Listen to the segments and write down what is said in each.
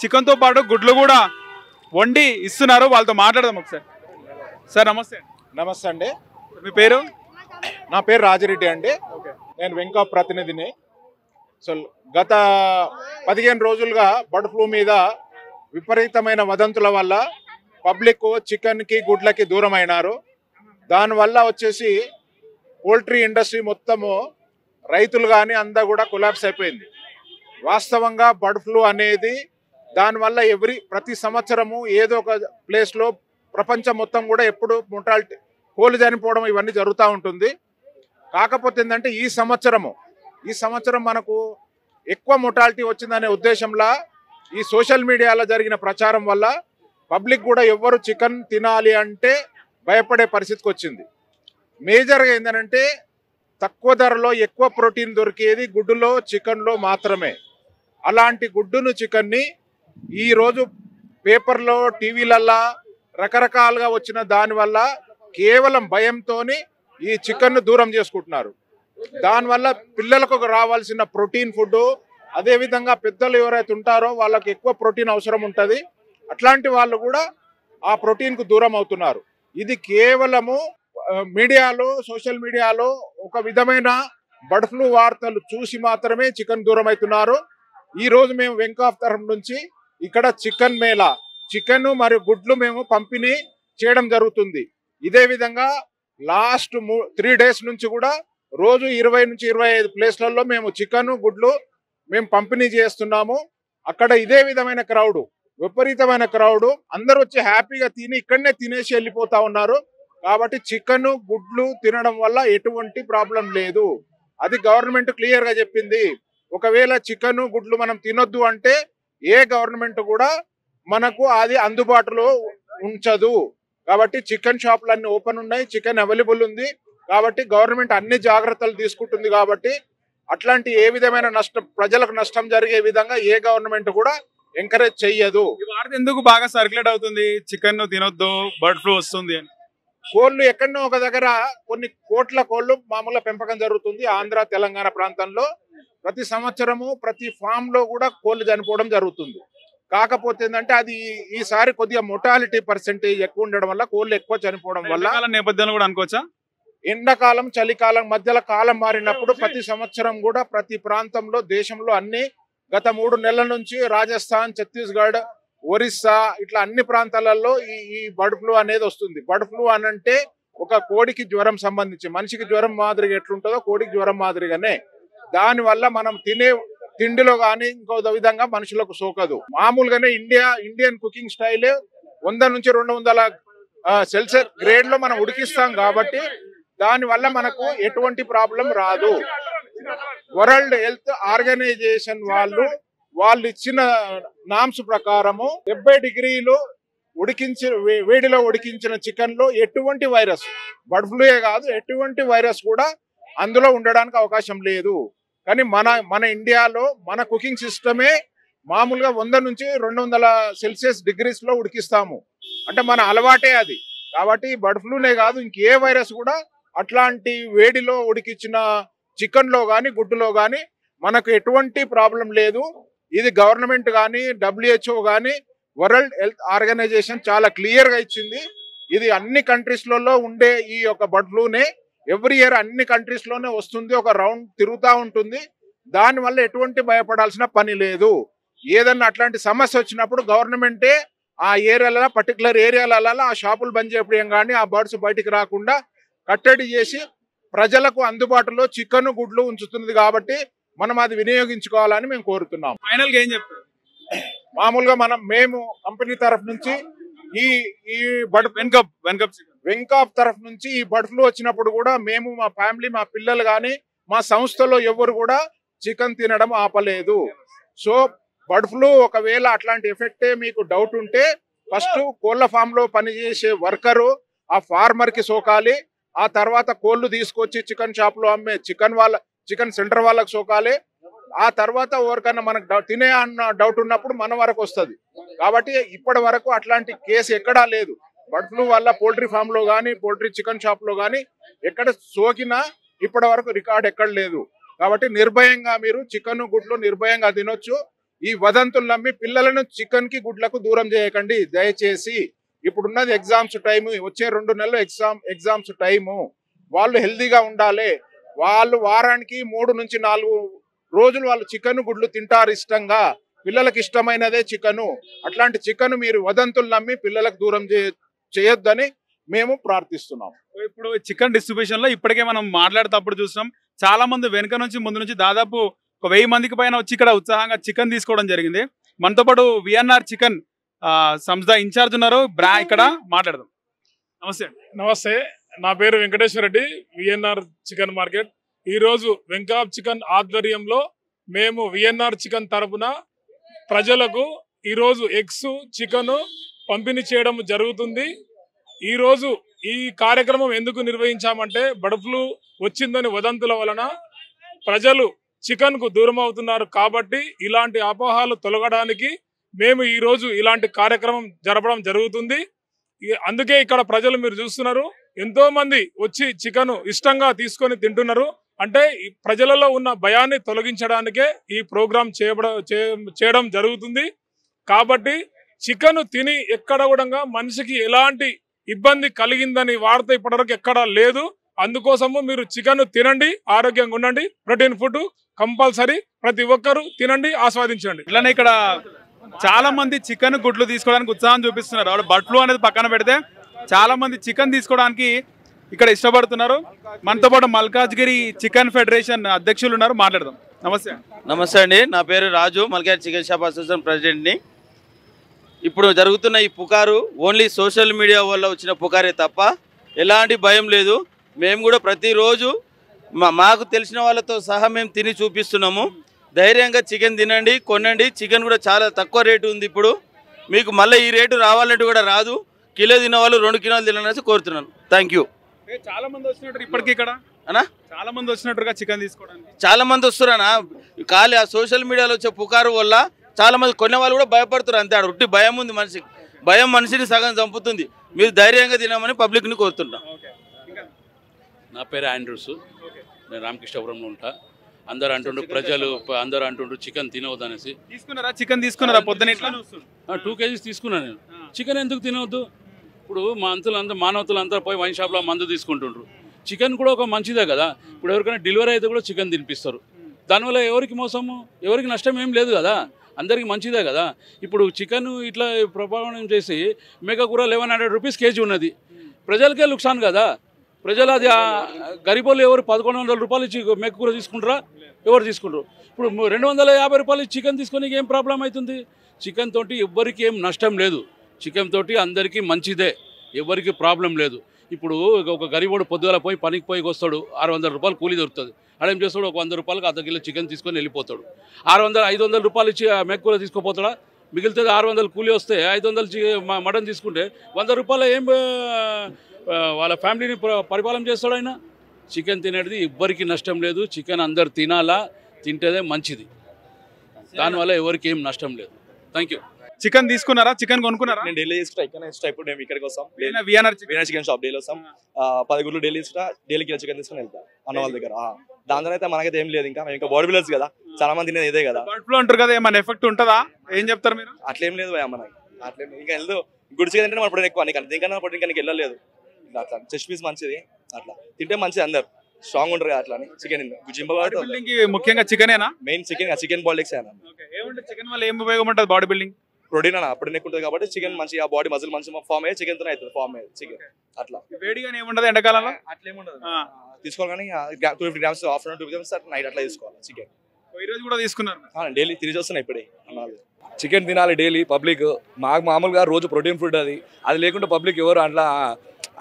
Chicken తో పాటు గుడ్లు కూడా వండి ఇస్తున్నారు. వాళ్ళతో మాట్లాడదాం ఒకసారి. సార్ నమస్తే. నమస్తే అండి. మీ పేరు? నా పేరు రాజిరెడ్డి అండి. నేను వెంకా ప్రతినిధిని. సో గత 15 రోజులుగా బర్డ్ ఫ్లూ మీద విపరీతమైన వదంతుల వల్ల పబ్లిక్ చికెన్కి గుడ్లకి దూరం అయినారు. దానివల్ల వచ్చేసి పోల్ట్రీ ఇండస్ట్రీ మొత్తము రైతులు కానీ అంతా కూడా కొలాప్స్ అయిపోయింది. వాస్తవంగా బర్డ్ ఫ్లూ అనేది దానివల్ల ప్రతి సంవత్సరము ఏదో ఒక ప్లేస్లో ప్రపంచం మొత్తం కూడా ఎప్పుడు మోర్టాలిటీ కోళ్ళు చనిపోవడం ఇవన్నీ జరుగుతూ ఉంటుంది. కాకపోతే ఏంటంటే ఈ సంవత్సరం మనకు ఎక్కువ మోర్టాలిటీ వచ్చిందనే ఉద్దేశంలో ఈ సోషల్ మీడియాలో జరిగిన ప్రచారం వల్ల పబ్లిక్ కూడా ఎవ్వరు చికెన్ తినాలి అంటే భయపడే పరిస్థితికి వచ్చింది. మేజర్గా ఏంటంటే తక్కువ ధరలో ఎక్కువ ప్రోటీన్ దొరికేది గుడ్డులో, చికెన్లో మాత్రమే. అలాంటి గుడ్డును, చికెన్ని ఈరోజు పేపర్లో, టీవీలల్లో రకరకాలుగా వచ్చిన దానివల్ల కేవలం భయంతో ఈ చికెన్ను దూరం చేసుకుంటున్నారు. దానివల్ల పిల్లలకు రావాల్సిన ప్రోటీన్ ఫుడ్, అదేవిధంగా పెద్దలు ఎవరైతే ఉంటారో వాళ్ళకి ఎక్కువ ప్రోటీన్ అవసరం ఉంటుంది. అట్లాంటి వాళ్ళు కూడా ఆ ప్రోటీన్కు దూరం అవుతున్నారు. ఇది కేవలము మీడియాలో, సోషల్ మీడియాలో ఒక విధమైన బర్డ్ ఫ్లూ వార్తలు చూసి మాత్రమే చికెన్ దూరం అవుతున్నారు. ఈరోజు మేము వెంకాఫ్ తరఫు నుంచి ఇక్కడ చికెన్ మేళా, చికెన్ మరియు గుడ్లు మేము పంపిణీ చేయడం జరుగుతుంది. ఇదే విధంగా లాస్ట్ 3 days నుంచి కూడా రోజు 20 నుంచి 25 ప్లేస్లలో మేము చికెన్, గుడ్లు మేము పంపిణీ చేస్తున్నాము. అక్కడ ఇదే విధమైన క్రౌడ్, విపరీతమైన క్రౌడ్, అందరూ వచ్చి హ్యాపీగా తిని ఇక్కడనే తినేసి వెళ్ళిపోతా ఉన్నారు. కాబట్టి చికెన్, గుడ్లు తినడం వల్ల ఎటువంటి ప్రాబ్లం లేదు. అది గవర్నమెంట్ క్లియర్గా చెప్పింది. ఒకవేళ చికెన్, గుడ్లు మనం తినొద్దు అంటే ఏ గవర్నమెంట్ కూడా మనకు అది అందుబాటులో ఉంచదు. కాబట్టి చికెన్ షాపులు అన్ని ఓపెన్ ఉన్నాయి, చికెన్ అవైలబుల్ ఉంది. కాబట్టి గవర్నమెంట్ అన్ని జాగ్రత్తలు తీసుకుంటుంది. కాబట్టి అట్లాంటి ఏ విధమైన ప్రజలకు నష్టం జరిగే విధంగా ఏ గవర్నమెంట్ కూడా ఎంకరేజ్ చెయ్యదు. ఈ వార్త ఎందుకు బాగా సర్క్యులేట్ అవుతుంది? చికెన్ తినొద్దు, బర్డ్ ఫ్లూ వస్తుంది అని. కోళ్ళు ఎక్కడో ఒక దగ్గర కొన్ని కోట్ల కోళ్ళు మామూలుగా పెంపకం జరుగుతుంది. ఆంధ్ర, తెలంగాణ ప్రాంతంలో ప్రతి సంవత్సరము ప్రతి ఫామ్ లో కూడా కోళ్ళు చనిపోవడం జరుగుతుంది. కాకపోతే ఏంటంటే అది ఈసారి కొద్దిగా మోర్టాలిటీ పర్సెంటేజ్ ఎక్కువ ఉండడం వల్ల కోళ్ళు ఎక్కువ చనిపోవడం వల్ల నేపథ్యంలో కూడా అనుకోవచ్చా? ఎండాకాలం, చలికాలం మధ్యలో కాలం మారినప్పుడు ప్రతి సంవత్సరం కూడా ప్రతి ప్రాంతంలో, దేశంలో గత 3 నెలల నుంచి రాజస్థాన్, ఛత్తీస్గఢ్, ఒరిస్సా ఇట్లా అన్ని ప్రాంతాలలో ఈ బర్డ్ ఫ్లూ అనేది వస్తుంది. బర్డ్ ఫ్లూ అనంటే ఒక కోడికి జ్వరం సంబంధించి, మనిషికి జ్వరం మాదిరిగా ఎట్లుంటుందో కోడికి జ్వరం మాదిరిగానే. దానివల్ల మనం తినే తిండిలో కానీ ఇంకో విధంగా మనుషులకు సోకదు. మామూలుగానే ఇండియన్ కుకింగ్ స్టైల్ 100 నుంచి 200 సెల్సియస్ గ్రేడ్ లో మనం ఉడికిస్తాం. కాబట్టి దానివల్ల మనకు ఎటువంటి ప్రాబ్లం రాదు. వరల్డ్ హెల్త్ ఆర్గనైజేషన్ వాళ్ళు ఇచ్చిన నామ్స్ ప్రకారము 70 degrees వేడిలో ఉడికించిన చికెన్ లో ఎటువంటి వైరస్, బర్డ్ ఫ్లూయే కాదు ఎటువంటి వైరస్ కూడా అందులో ఉండడానికి అవకాశం లేదు. కానీ మన ఇండియాలో మన కుకింగ్ సిస్టమే మామూలుగా 100 నుంచి 200 సెల్సియస్ డిగ్రీస్ లో ఉడికిస్తాము. అంటే మన అలవాటే అది. కాబట్టి బర్డ్ ఫ్లూనే కాదు ఇంకే వైరస్ కూడా అట్లాంటి వేడిలో ఉడికించిన చికెన్ లో కానీ, గుడ్డులో కానీ మనకు ఎటువంటి ప్రాబ్లం లేదు. ఇది గవర్నమెంట్ కానీ, WHO కానీ, వరల్డ్ హెల్త్ ఆర్గనైజేషన్ చాలా క్లియర్ గా ఇచ్చింది. ఇది అన్ని కంట్రీస్ లలో ఉండే ఈ యొక్క బర్డ్ ఫ్లూనే ఎవ్రీ ఇయర్ అన్ని కంట్రీస్ లోనే వస్తుంది. ఒక రౌండ్ తిరుగుతూ ఉంటుంది. దానివల్ల ఎటువంటి భయపడాల్సిన పని లేదు. ఏదన్నా అట్లాంటి సమస్య వచ్చినప్పుడు గవర్నమెంటే ఆ ఏరియాలలో, పర్టికులర్ ఏరియాలలో ఆ షాపులు బంద్ చేయడం కానీ, ఆ బర్డ్స్ బయటికి రాకుండా కట్టడి చేసి ప్రజలకు అందుబాటులో చికెన్, గుడ్లు ఉంచుతుంది. కాబట్టి మనం అది వినియోగించుకోవాలని మేము కోరుతున్నాం. ఫైనల్ గా ఏం చెప్తారు? మామూలుగా మేము కంపెనీ తరఫు నుంచి ఈ బర్డ్ వెంకాఫ్ తరఫు నుంచి ఈ బర్డ్ ఫ్లూ వచ్చినప్పుడు కూడా మేము, మా ఫ్యామిలీ, మా పిల్లలు కానీ, మా సంస్థలో ఎవరు కూడా చికెన్ తినడం ఆపలేదు. సో బర్డ్ ఫ్లూ ఒకవేళ అట్లాంటి ఎఫెక్టే మీకు డౌట్ ఉంటే ఫస్ట్ కోళ్ల ఫామ్ లో పనిచేసే వర్కరు, ఆ ఫార్మర్ కి సోకాలి. ఆ తర్వాత కోళ్లు తీసుకొచ్చి చికెన్ షాప్ లో అమ్మే చికెన్ సెంటర్ వాళ్ళకి సోకాలి. ఆ తర్వాత ఎవరికన్నా మనకు తినే అన్న డౌట్ ఉన్నప్పుడు మన వరకు వస్తుంది. కాబట్టి ఇప్పటి వరకు అట్లాంటి కేసు ఎక్కడా లేదు. బర్డ్ ఫ్లూ వల్ల పోల్ట్రీ ఫామ్ లో కానీ, పోల్ట్రీ చికెన్ షాప్ లో కానీ ఎక్కడ సోకినా ఇప్పటి వరకు రికార్డ్ ఎక్కడ లేదు. కాబట్టి నిర్భయంగా మీరు చికెన్, గుడ్లు నిర్భయంగా తినొచ్చు. ఈ వదంతులు నమ్మి పిల్లలను చికెన్ కి గుడ్లకు దూరం చేయకండి దయచేసి. ఇప్పుడున్నది ఎగ్జామ్స్ టైము, వచ్చే 2 నెలలు ఎగ్జామ్స్ టైము. వాళ్ళు హెల్దీగా ఉండాలి. వాళ్ళు వారానికి 3 నుంచి 4 రోజులు వాళ్ళు చికెన్ గుడ్లు తింటారు ఇష్టంగా. పిల్లలకు ఇష్టమైనదే చికెను. అట్లాంటి చికెన్ మీరు వదంతులు నమ్మి పిల్లలకు దూరం చేయొద్దని మేము ప్రార్థిస్తున్నాం. ఇప్పుడు చికెన్ డిస్ట్రిబ్యూషన్ లో ఇప్పటికే మనం మాట్లాడేటప్పుడు చూసినాం, చాలా మంది వెనుక నుంచి ముందు నుంచి దాదాపు ఒక 1000 మందికి పైన వచ్చి ఇక్కడ ఉత్సాహంగా చికెన్ తీసుకోవడం జరిగింది. మనతో పాటు విఎన్ఆర్ చికెన్ సంస్థ ఇన్ఛార్జ్ ఉన్నారు, ఇక్కడ మాట్లాడదాం. నమస్తే. నమస్తే, నా పేరు Venkateswara Reddy, VNR chicken market. ఈరోజు వెంకాప్ చికెన్ ఆధ్వర్యంలో మేము విఎన్ఆర్ చికెన్ తరపున ప్రజలకు ఈరోజు ఎగ్స్ చికెన్ పంపిణీ చేయడం జరుగుతుంది. ఈరోజు ఈ కార్యక్రమం ఎందుకు నిర్వహించామంటే బర్డ్ ఫ్లూ వచ్చిందని వదంతుల వలన ప్రజలు చికెన్ కు దూరం అవుతున్నారు కాబట్టి ఇలాంటి అపోహలు తొలగడానికి మేము ఈరోజు ఇలాంటి కార్యక్రమం జరపడం జరుగుతుంది. అందుకే ఇక్కడ ప్రజలు మీరు చూస్తున్నారు, ఎంతో మంది వచ్చి చికెన్ ఇష్టంగా తీసుకొని తింటున్నారు. అంటే ప్రజలలో ఉన్న భయాన్ని తొలగించడానికే ఈ ప్రోగ్రాం చేయడం జరుగుతుంది. కాబట్టి చికెన్ తిని ఎక్కడ కూడా మనిషికి ఎలాంటి ఇబ్బంది కలిగిందని వార్త ఇప్పటివరకు ఎక్కడా లేదు. అందుకోసము మీరు చికెన్ తినండి, ఆరోగ్యంగా ఉండండి. ప్రోటీన్ ఫుడ్ కంపల్సరీ ప్రతి ఒక్కరు తినండి, ఆస్వాదించండి. ఇట్లానే ఇక్కడ చాలా మంది చికెన్ గుడ్లు తీసుకోవడానికి ఉత్సాహం చూపిస్తున్నారు. వాళ్ళు బర్డ్ ఫ్లూ అనేది పక్కన పెడితే చాలా మంది చికెన్ తీసుకోవడానికి ఇక్కడ ఇష్టపడుతున్నారు. మనతో పాటు మల్కాజ్గిరి చికెన్ ఫెడరేషన్ అధ్యక్షులు ఉన్నారు, మాట్లాడదాం. నమస్తే. నమస్తే అండి, నా పేరు రాజు, మల్కాజ్గిరి చికెన్ షాప్ అసోసియేషన్ ప్రెసిడెంట్ని. ఇప్పుడు జరుగుతున్న ఈ పుకారు ఓన్లీ సోషల్ మీడియా వల్ల వచ్చిన పుకారే తప్ప ఎలాంటి భయం లేదు. మేము కూడా ప్రతిరోజు మాకు తెలిసిన వాళ్ళతో సహా మేము తిని చూపిస్తున్నాము. ధైర్యంగా చికెన్ తినండి, కొనండి. చికెన్ కూడా చాలా తక్కువ రేటు ఉంది ఇప్పుడు. మీకు మళ్ళీ ఈ రేటు రావాలంటే కూడా రాదు. కిలో తిన్న వాళ్ళు 2 కిలోలు తినాలని కోరుతున్నాను. Thank you. చాలా మంది వచ్చినట్టు ఇప్పటికీ ఇక్కడ అన్నా, చాలా మంది వచ్చినట్టుగా చికెన్ తీసుకోవడానికి చాలా మంది వస్తున్నారన్నా. ఖాళీ ఆ సోషల్ మీడియాలో వచ్చే పుకారు వల్ల చాలా మంది కొనే వాళ్ళు కూడా భయపడుతున్నారు. అంతే, ఉట్టి భయం ఉంది మనిషికి. భయం మనిషిని సగం చంపుతుంది. మీరు ధైర్యంగా తినమని పబ్లిక్ని కోరుతున్నాం. నా పేరు ఆండ్రూస్, నేను రామకృష్ణపురంలో ఉంటా. అందరు అంటుండ్రు, ప్రజలు అందరూ అంటుండ్రు చికెన్ తినవద్దు అనేసి. తీసుకున్నారా? చికెన్ తీసుకున్నారా? పొద్దున 2 కేజీస్ తీసుకున్నాను నేను. చికెన్ ఎందుకు తినవద్దు? ఇప్పుడు మానవతులు అంతా పోయి వైన్ షాప్లో మందు తీసుకుంటుండ్రు. చికెన్ కూడా ఒక మంచిదే కదా. ఇప్పుడు ఎవరికైనా డెలివరీ అయితే కూడా చికెన్ తినిపిస్తారు. దానివల్ల ఎవరికి మోసము, ఎవరికి నష్టం ఏం లేదు కదా, అందరికీ మంచిదే కదా. ఇప్పుడు చికెన్ ఇట్లా ప్రభావం చేసి మేకకూర 1100 రూపీస్ కేజీ ఉన్నది. ప్రజలకే నుక్సాన్ కదా. ప్రజలు అది గరీబోళ్ళు ఎవరు 1100 రూపాయలు ఇచ్చి మేకకూర తీసుకుంటారా? ఎవరు తీసుకుంటారు? ఇప్పుడు 250 రూపాయలు చికెన్ తీసుకొని ఏం ప్రాబ్లం అవుతుంది? చికెన్ తోటి ఎవ్వరికి ఏం నష్టం లేదు. చికెన్ తోటి అందరికీ మంచిదే, ఎవరికి ప్రాబ్లం లేదు. ఇప్పుడు ఒక గరీబోడు పొద్దుగల పోయి పనికి పోయి వస్తాడు, 600 రూపాయలు కూలీ దొరుకుతుంది. అడేం చేస్తాడు, ఒక 100 రూపాయలకు అర్ధ కిలో చికెన్ తీసుకొని వెళ్ళిపోతాడు. 500 రూపాయలు ఇచ్చి మేకకూర తీసుకుపోతాడా? మిగిలితే 600 కూలీ వస్తే 500 మటన్ తీసుకుంటే 100 రూపాయలు ఏం వాళ్ళ ఫ్యామిలీని పరిపాలన చేస్తాడు ఆయన. చికెన్ తినేది ఎవ్వరికి నష్టం లేదు. చికెన్ అందరు తినాలా, తింటేదే మంచిది. దానివల్ల ఎవరికి ఏం నష్టం లేదు. Thank you. చికెన్ తీసుకున్నారా? చికెన్ కొనుక్కున్నారా? నేను డైలీ తీసుకుంటా. ఇక్కడ ఇప్పుడు మేము ఇక్కడికి వస్తాం, విఎన్ఆర్ చికెన్ షాప్ డైలీ వస్తాం. 10 గుడ్లు డైలీ తీసుకుంటా. డైలీ కిలో చికెన్ తీసుకుని వెళ్తా అన్న వాళ్ళ దగ్గర. దాని అయితే మనకైతే ఏం లేదు. ఇంకా మేము ఇంకా బాడీ బిల్డర్స్ కదా, చాలా మంది తినేది ఇదే కదా. బర్డ్ ఫ్లూ అంటారు కదా, ఏమైనా ఎఫెక్ట్ ఉంటుందా? ఏం చెప్తారు మీరు? అట్లేం లేదు మనకి, అట్లేం ఇంకా వెళ్దు. గుడి చికెన్ తింటే మన ఎక్కువ దీనికన్నా ఇంకా నీకు వెళ్ళలేదు. అట్లా చెస్ట్ పీస్ మంచిది, అట్లా తింటే మంచిది. అందరు స్ట్రాంగ్ ఉంటారు కదా అట్లా చికెన్. ముఖ్యంగా చికెనేనా main? Chicken body legs. Chicken వల్ల ఏం ఉపయోగం ఉంటుంది? బాడీ బిల్డింగ్, ప్రోటీన్ అన్న ప్రోటీన్ ఎక్కువ ఉంటుంది కాబట్టి చికెన్ మంచిగా బాడీ మజిల్ మంచిగా ఫామ్ అయ్యి చికెన్ తోనే అవుతుంది ఫామ్ అయ్యేది చికెన్. అట్లా వేడిగానే ఏముండదు ఎండాకాలంలో? అట్లేముండదు. తీసుకోవాలి కానీ 250 గ్రామ్స్ ఆఫ్టర్నూన్ 2 గ్రామ్స్ నైట్ అట్లా తీసుకోవాలి చికెన్. ఈ రోజు కూడా తీసుకున్నారు? డైలీ తిరిగి వస్తున్నాయి ఇప్పుడే అన్నాళ్ళు. చికెన్ తినాలి డైలీ పబ్లిక్. మాకు మామూలుగా రోజు ప్రోటీన్ ఫుడ్ అది లేకుండా పబ్లిక్ ఎవరు అట్లా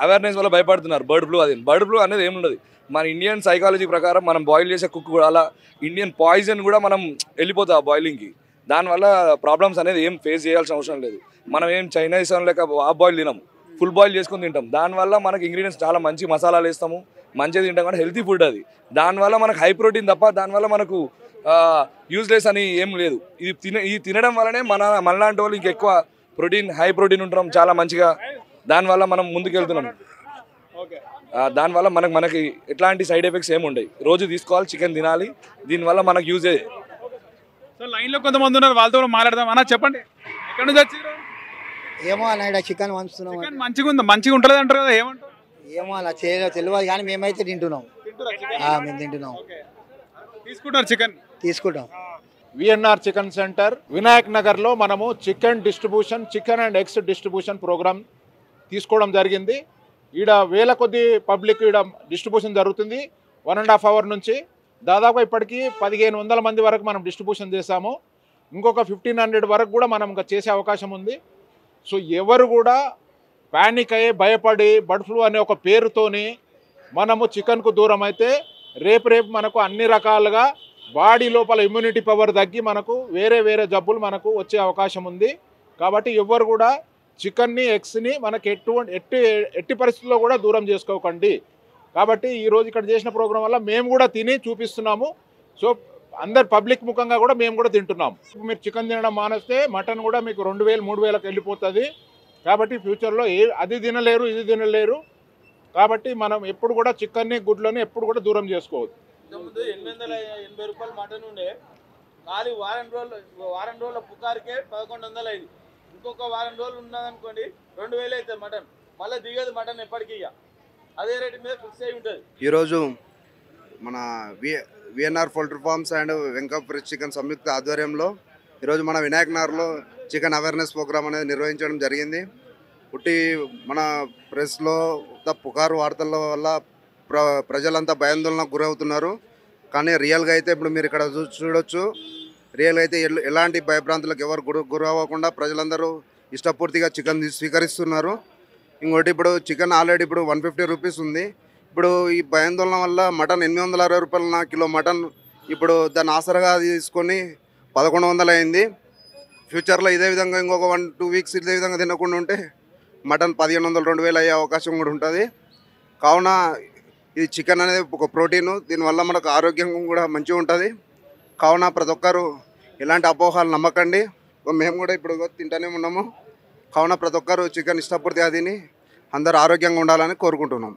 అవేర్నెస్ వల్ల భయపడుతున్నారు. బర్డ్ ఫ్లూ బర్డ్ ఫ్లూ అనేది ఏముండదు. మన ఇండియన్ సైకాలజీ ప్రకారం మనం బాయిల్ చేసే కుక్ కూడా అలా ఇండియన్ పాయిజన్ కూడా మనం వెళ్ళిపోతాం ఆ బాయిలింగ్కి. దానివల్ల ప్రాబ్లమ్స్ అనేది ఏం ఫేస్ చేయాల్సిన అవసరం లేదు. మనం ఏం చైనీస్ లేక హాఫ్ బాయిల్ తినాము, ఫుల్ బాయిల్ చేసుకొని తింటాం. దానివల్ల మనకి ఇంగ్రీడియంట్స్ చాలా మంచి మసాలాలు వేస్తాము, మంచిగా తింటాం కానీ హెల్తీ ఫుడ్ అది. దానివల్ల మనకు హై ప్రోటీన్ తప్ప దానివల్ల మనకు యూజ్లెస్ అని ఏం లేదు. ఇది తినడం వల్లనే మనలాంటి వాళ్ళు ఇంకెక్కువ హై ప్రోటీన్ ఉంటాం చాలా మంచిగా. దానివల్ల మనం ముందుకు వెళ్తున్నాం. దానివల్ల మనకి ఎట్లాంటి సైడ్ ఎఫెక్ట్స్ ఏమి ఉండవు. రోజు తీసుకోవాలి, చికెన్ తినాలి, దీనివల్ల మనకు యూజ్. సో సో లైన్ లో కొంతమంది ఉన్నారు, వాళ్ళతో కూడా మాట్లాడదాం. అన్న చెప్పండి, ఎక్కడి నుంచి వచ్చారు? ఏమో అన్న ఇక్కడ చికెన్ వంచుతున్నాం. చికెన్ మంచిగా ఉందా? మంచిగా ఉంటుంది అంటారు కదా, ఏమంటారు? ఏమో అలా తెలియదు కానీ మేమైతే తింటున్నాం. మేము తింటున్నాం, తీసుకుంటారు చికెన్, తీసుకుంటాం. విఎన్ఆర్ చికెన్ సెంటర్ వినాయక్ నగర్లో మనము chicken distribution, chicken and eggs distribution programme తీసుకోవడం జరిగింది. ఈడ వేల కొద్ది పబ్లిక్ ఈడ డిస్ట్రిబ్యూషన్ జరుగుతుంది. 1.5 hour నుంచి దాదాపు ఇప్పటికీ 1500 మంది వరకు మనం డిస్ట్రిబ్యూషన్ చేశాము. ఇంకొక 1500 వరకు కూడా మనం ఇంకా చేసే అవకాశం ఉంది. సో ఎవరు కూడా ప్యానిక్ అయ్యి భయపడి బర్డ్ ఫ్లూ అనే ఒక పేరుతోని మనము చికెన్కు దూరం అయితే రేపు మనకు అన్ని రకాలుగా బాడీ లోపల ఇమ్యూనిటీ పవర్ తగ్గి మనకు వేరే వేరే జబ్బులు మనకు వచ్చే అవకాశం ఉంది. కాబట్టి ఎవరు కూడా చికెన్ని, ఎగ్స్ని మనకి ఎట్టి పరిస్థితుల్లో కూడా దూరం చేసుకోకండి. కాబట్టి ఈరోజు ఇక్కడ చేసిన ప్రోగ్రాం వల్ల మేము కూడా తిని చూపిస్తున్నాము. సో అందరు పబ్లిక్ ముఖంగా కూడా మేము కూడా తింటున్నాం. మీరు చికెన్ తినడం మానేస్తే మటన్ కూడా మీకు 2000-3000కి వెళ్ళిపోతుంది. కాబట్టి ఫ్యూచర్లో అది తినలేరు, ఇది తినలేరు. కాబట్టి మనం ఎప్పుడు కూడా చికెన్ని, గుడ్లని ఎప్పుడు కూడా దూరం చేసుకోవద్దు. ఇంతకుముందు 880 రూపాయలు మటన్ ఉండే, ఖాళీ వారం రోజుల పుకారికే 1100 అయింది. ఇంకొక వారం రోజులు ఉన్నదనుకోండి 2000 అవుతుంది మటన్. మళ్ళీ దిగదు మటన్ ఎప్పటికీ, అదే రేటు మీద ఫిక్స్ అయి ఉంటుంది. ఈరోజు మన VNR poultry farms and Venkob fresh chicken సంయుక్త ఆధ్వర్యంలో ఈరోజు మన వినాయక్ నగర్లో చికెన్ అవేర్నెస్ ప్రోగ్రామ్ అనేది నిర్వహించడం జరిగింది. పుట్టి మన ప్రెస్లో పుకారు వార్తల వల్ల ప్రజలంతా భయాందోళనకు గురవుతున్నారు. కానీ రియల్గా అయితే ఇప్పుడు మీరు ఇక్కడ చూడొచ్చు, రియల్గా అయితే ఎలాంటి భయభ్రాంతులకు ఎవరు గురవ్వకుండా ప్రజలందరూ ఇష్టపూర్తిగా చికెన్ స్వీకరిస్తున్నారు. ఇంకోటి ఇప్పుడు చికెన్ ఆల్రెడీ ఇప్పుడు 150 రూపీస్ ఉంది. ఇప్పుడు ఈ భయాందోళన వల్ల మటన్ 860 రూపాయల కిలో మటన్ ఇప్పుడు దాన్ని ఆసరగా తీసుకొని 1100 అయింది. ఫ్యూచర్లో ఇదే విధంగా ఇంకొక 1-2 వీక్స్ ఇదే విధంగా తినకుండా ఉంటే మటన్ 1500-2000 అయ్యే అవకాశం కూడా ఉంటుంది. కావున ఇది చికెన్ అనేది ఒక ప్రోటీను, దీనివల్ల మనకు ఆరోగ్యం కూడా మంచిగా ఉంటుంది. కావున ప్రతి ఒక్కరు ఎలాంటి అపోహలు నమ్మకండి. మేము కూడా ఇప్పుడు తింటూనే ఉన్నాము. కావున ప్రతి ఒక్కరు చికెన్ ఇష్టపూర్తిగా తిని అందరూ ఆరోగ్యంగా ఉండాలని కోరుకుంటున్నాం.